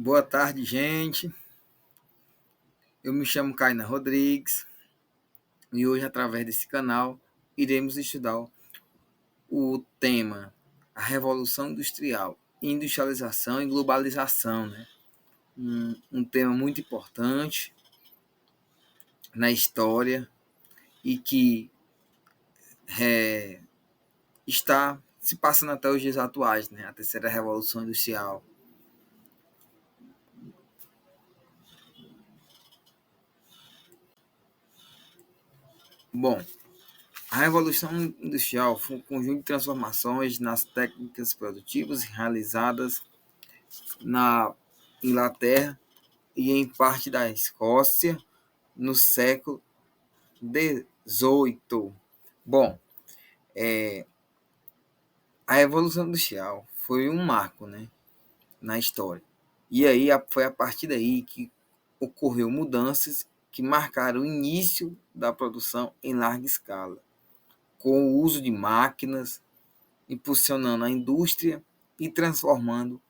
Boa tarde, gente. Eu me chamo Kaina Rodrigues e hoje, através desse canal, iremos estudar o tema a Revolução Industrial, Industrialização e Globalização, né? Um tema muito importante na história e que está se passando até os dias atuais, né? A terceira Revolução Industrial. Bom, a Revolução Industrial foi um conjunto de transformações nas técnicas produtivas realizadas na Inglaterra e em parte da Escócia no século XVIII. Bom, a Revolução Industrial foi um marco, né, na história. E aí foi a partir daí que ocorreu mudanças que marcaram o início da produção em larga escala, com o uso de máquinas, impulsionando a indústria e transformando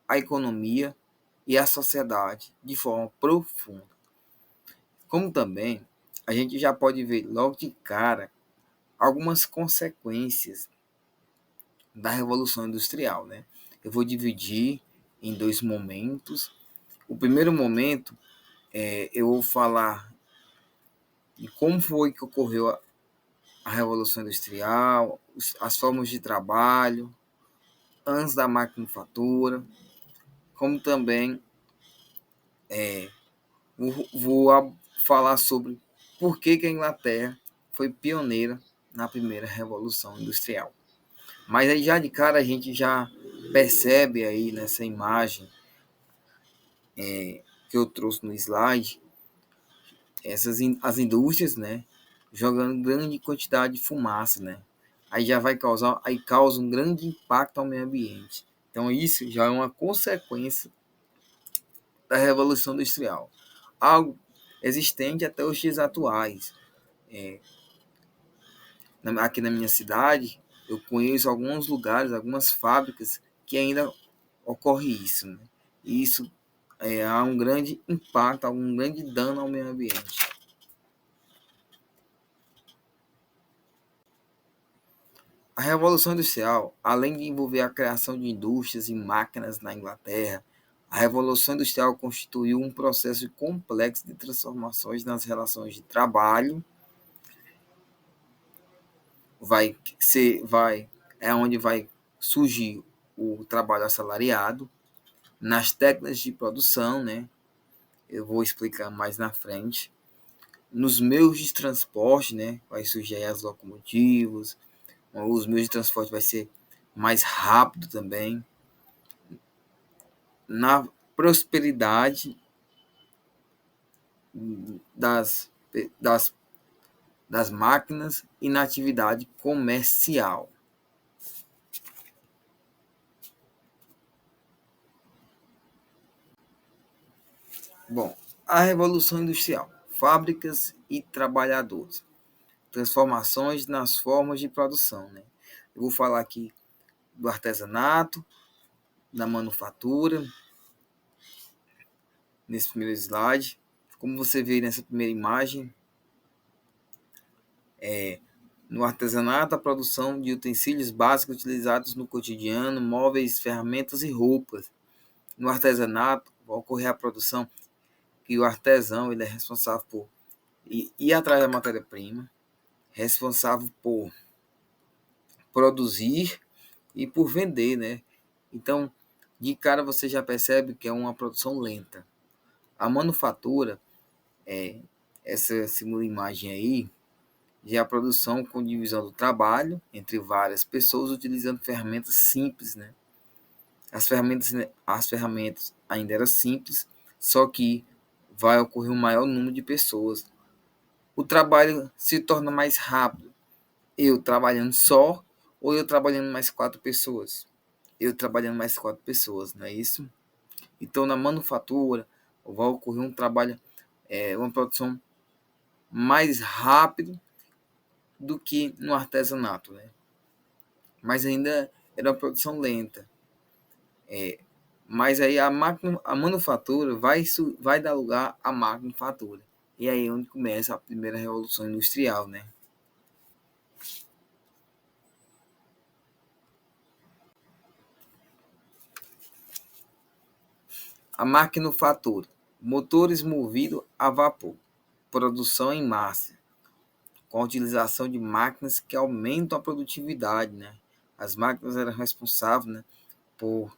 a economia e a sociedade de forma profunda. Como também a gente já pode ver logo de cara algumas consequências da Revolução Industrial, né? Eu vou dividir em dois momentos. O primeiro momento eu vou falar de como foi que ocorreu a Revolução Industrial, as formas de trabalho, antes da maquinofatura, como também vou falar sobre por que a Inglaterra foi pioneira na primeira Revolução Industrial. Mas aí já de cara a gente já percebe aí nessa imagem que eu trouxe no slide, as indústrias, né, jogando grande quantidade de fumaça, né? Aí já vai causar, aí causa um grande impacto ao meio ambiente. Então isso já é uma consequência da Revolução Industrial, algo existente até os dias atuais. Aqui na minha cidade, eu conheço alguns lugares, algumas fábricas que ainda ocorre isso, né? E isso há um grande impacto, há um grande dano ao meio ambiente. A Revolução Industrial, além de envolver a criação de indústrias e máquinas na Inglaterra, a Revolução Industrial constituiu um processo complexo de transformações nas relações de trabalho. É onde vai surgir o trabalho assalariado, nas técnicas de produção, né? Eu vou explicar mais na frente. Nos meios de transporte, né? Vai surgir aí as locomotivas, os meios de transporte vai ser mais rápido também. Na prosperidade das, das, das máquinas e na atividade comercial. Bom, a Revolução Industrial, fábricas e trabalhadores, transformações nas formas de produção, né? Eu vou falar aqui do artesanato, da manufatura, nesse primeiro slide. Como você vê nessa primeira imagem, no artesanato, a produção de utensílios básicos utilizados no cotidiano, móveis, ferramentas e roupas. No artesanato, vai ocorrer a produção que o artesão ele é responsável por ir atrás da matéria-prima, responsável por produzir e por vender, né? Então, de cara você já percebe que é uma produção lenta. A manufatura, essa segunda imagem aí, já é a produção com divisão do trabalho entre várias pessoas utilizando ferramentas simples, né? As ferramentas ainda eram simples, só que vai ocorrer um maior número de pessoas. O trabalho se torna mais rápido. Eu trabalhando só ou eu trabalhando mais quatro pessoas? Eu trabalhando mais quatro pessoas, não é isso? Então, na manufatura, vai ocorrer um trabalho, uma produção mais rápido do que no artesanato, né? Mas ainda era uma produção lenta. Mas aí a manufatura vai dar lugar à manufatura. E aí é onde começa a primeira revolução industrial, né? A maquinofatura, motores movidos a vapor, produção em massa, com a utilização de máquinas que aumentam a produtividade, né? As máquinas eram responsáveis, né, por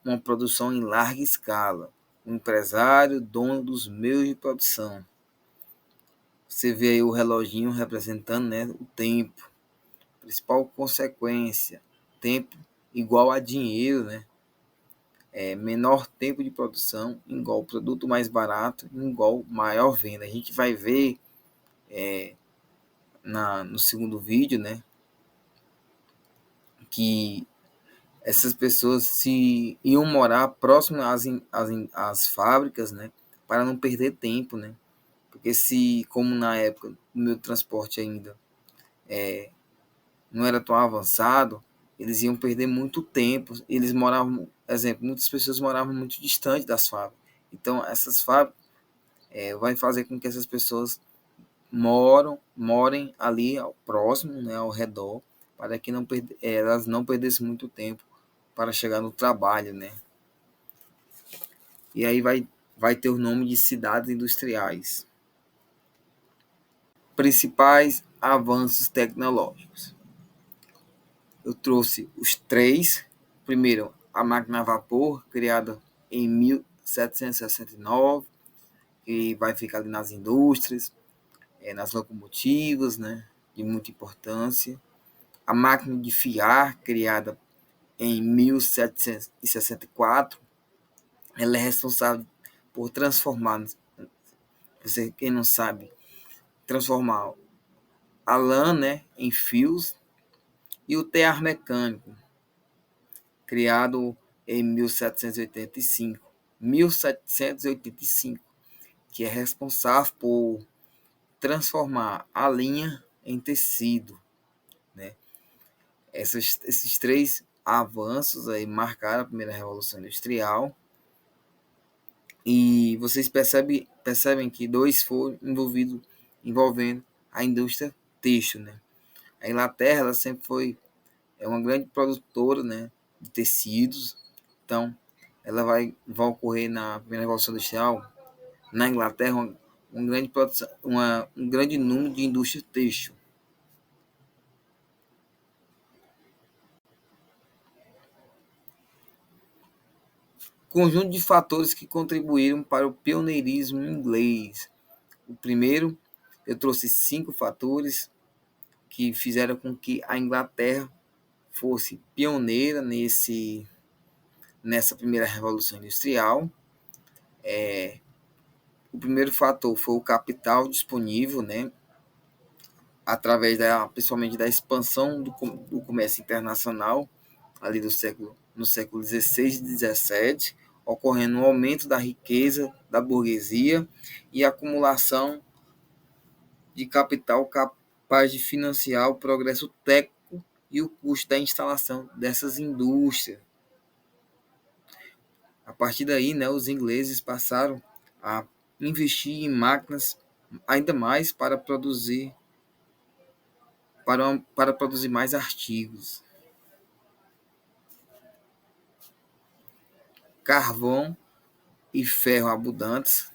uma produção em larga escala. O empresário, dono dos meios de produção. Você vê aí o reloginho representando, né, o tempo. Principal consequência, tempo igual a dinheiro, né? Menor tempo de produção igual produto mais barato igual maior venda. A gente vai ver no segundo vídeo, né, que essas pessoas se iam morar próximo às fábricas, né, para não perder tempo, né? Porque se, como na época o meu transporte ainda não era tão avançado, eles iam perder muito tempo. Eles moravam, exemplo, muitas pessoas moravam muito distante das fábricas. Então, essas fábricas vai fazer com que essas pessoas morem ali ao próximo, né, ao redor, para que elas não perdessem muito tempo para chegar no trabalho, né? E aí vai ter o nome de cidades industriais. Principais avanços tecnológicos. Eu trouxe os três. Primeiro, a máquina a vapor, criada em 1769, que vai ficar ali nas indústrias, nas locomotivas, né, de muita importância. A máquina de fiar, criada em 1764, ela é responsável por transformar, você quem não sabe, transformar a lã, né, em fios. E o tear mecânico, criado em 1785, 1785, que é responsável por transformar a linha em tecido, né? Esses três avanços aí marcaram a primeira revolução industrial. E vocês percebem que dois foram envolvendo a indústria têxtil, né? A Inglaterra, ela sempre foi uma grande produtora, né, de tecidos. Então, ela vai ocorrer na primeira revolução industrial na Inglaterra um grande produção, um grande número de indústria têxtil. Conjunto de fatores que contribuíram para o pioneirismo inglês. O primeiro, eu trouxe 5 fatores que fizeram com que a Inglaterra fosse pioneira nessa primeira revolução industrial. O primeiro fator foi o capital disponível, né, através principalmente da expansão do comércio internacional ali no século XVI e XVII, ocorrendo um aumento da riqueza da burguesia e acumulação de capital capaz de financiar o progresso técnico e o custo da instalação dessas indústrias. A partir daí, né, os ingleses passaram a investir em máquinas ainda mais para produzir mais artigos. Carvão e ferro abundantes.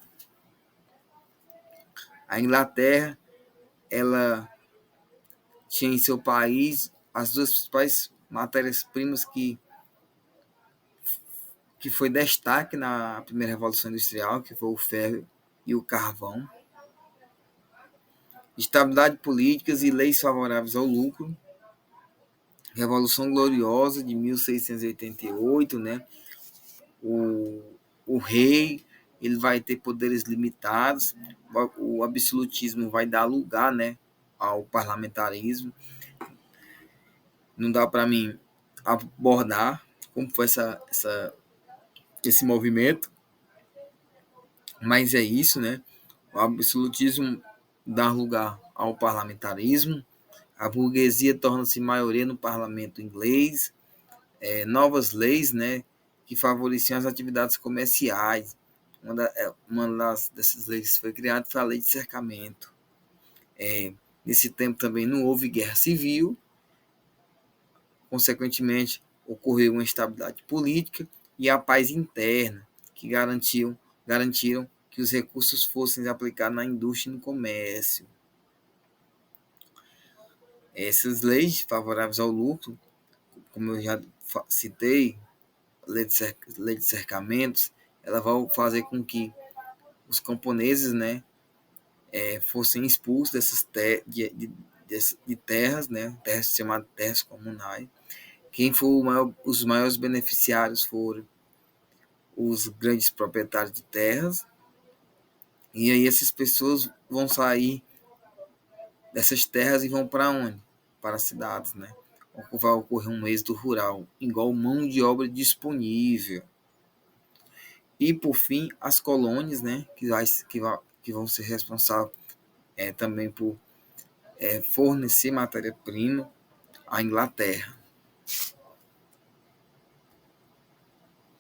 A Inglaterra, ela tinha em seu país as duas principais matérias-primas que foi destaque na primeira Revolução Industrial, que foi o ferro e o carvão. Estabilidade políticas e leis favoráveis ao lucro. Revolução Gloriosa de 1688, né? O rei ele vai ter poderes limitados, o absolutismo vai dar lugar, né, ao parlamentarismo. Não dá para mim abordar como foi esse movimento, mas é isso, né? O absolutismo dá lugar ao parlamentarismo, a burguesia torna-se maioria no parlamento inglês, novas leis, né, que favoreciam as atividades comerciais. Dessas leis que foi criada foi a lei de cercamento. Nesse tempo também não houve guerra civil, consequentemente ocorreu uma estabilidade política e a paz interna, que garantiram que os recursos fossem aplicados na indústria e no comércio. Essas leis favoráveis ao lucro, como eu já citei, lei de cercamentos, ela vai fazer com que os camponeses, né, fossem expulsos de terras, né, terras chamadas terras comunais. Quem foi os maiores beneficiários foram os grandes proprietários de terras, e aí essas pessoas vão sair dessas terras e vão para onde? Para as cidades, né? Vai ocorrer um êxodo rural, igual mão de obra disponível. E, por fim, as colônias, né? Que vão ser responsáveis também por fornecer matéria-prima à Inglaterra.